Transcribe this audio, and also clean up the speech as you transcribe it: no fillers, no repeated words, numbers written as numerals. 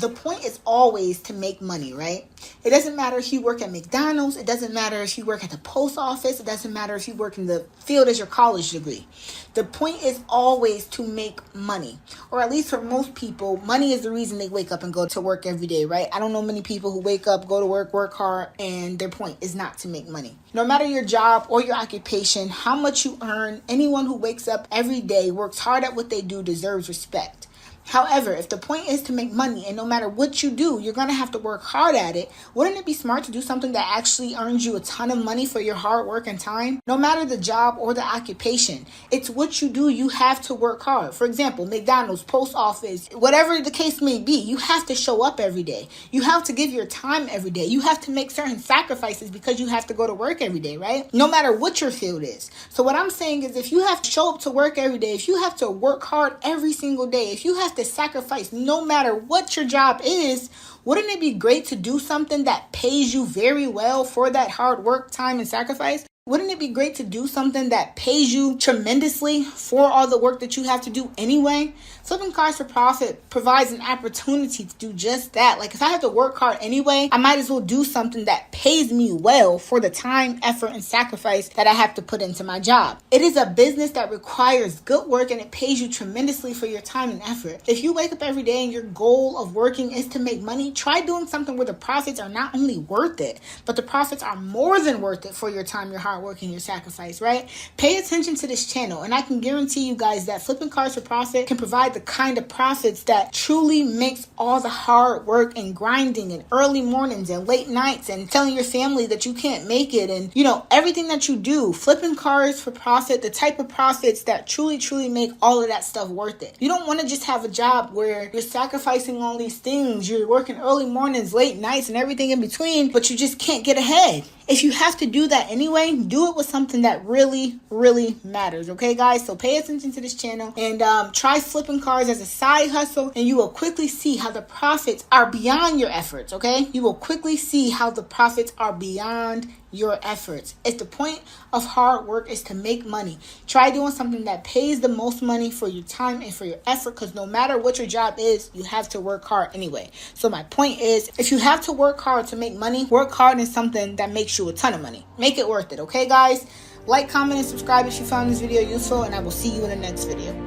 The point is always to make money, right? It doesn't matter if you work at McDonald's. It doesn't matter if you work at the post office. It doesn't matter if you work in the field as your college degree. The point is always to make money. Or at least for most people, money is the reason they wake up and go to work every day, right? I don't know many people who wake up, go to work hard, and their point is not to make money. No matter your job or your occupation, how much you earn, anyone who wakes up every day, works hard at what they do, deserves respect. However, if the point is to make money, and no matter what you do, you're going to have to work hard at it, wouldn't it be smart to do something that actually earns you a ton of money for your hard work and time? No matter the job or the occupation, it's what you do, you have to work hard. For example, McDonald's, post office, whatever the case may be, you have to show up every day. You have to give your time every day. You have to make certain sacrifices because you have to go to work every day, right? No matter what your field is. So what I'm saying is, if you have to show up to work every day, if you have to work hard every single day, if you have to sacrifice no matter what your job is, wouldn't it be great to do something that pays you very well for that hard work, time, and sacrifice? Wouldn't it be great to do something that pays you tremendously for all the work that you have to do anyway? Flipping cars for profit provides an opportunity to do just that. Like, if I have to work hard anyway, I might as well do something that pays me well for the time, effort, and sacrifice that I have to put into my job. It is a business that requires good work, and it pays you tremendously for your time and effort. If you wake up every day and your goal of working is to make money, try doing something where the profits are not only worth it, but the profits are more than worth it for your time, your hard work, and your sacrifice, right? Pay attention to this channel, and I can guarantee you guys that flipping cars for profit can provide the kind of profits that truly makes all the hard work and grinding and early mornings and late nights and telling your family that you can't make it, and everything that you do. Flipping cars for profit, the type of profits that truly make all of that stuff worth it. You don't want to just have a job where you're sacrificing all these things, you're working early mornings, late nights, and everything in between, but you just can't get ahead. If you have to do that anyway, do it with something that really matters, okay, guys? So pay attention to this channel and try flipping cars as a side hustle, and you will quickly see how the profits are beyond your efforts, okay? You will quickly see how the profits are beyond your efforts. It's the point of hard work is to make money. Try doing something that pays the most money for your time and for your effort, because no matter what your job is, you have to work hard anyway. So my point is, if you have to work hard to make money, work hard in something that makes you a ton of money. Make it worth it, okay, guys? Like, comment, and subscribe if you found this video useful, and I will see you in the next video.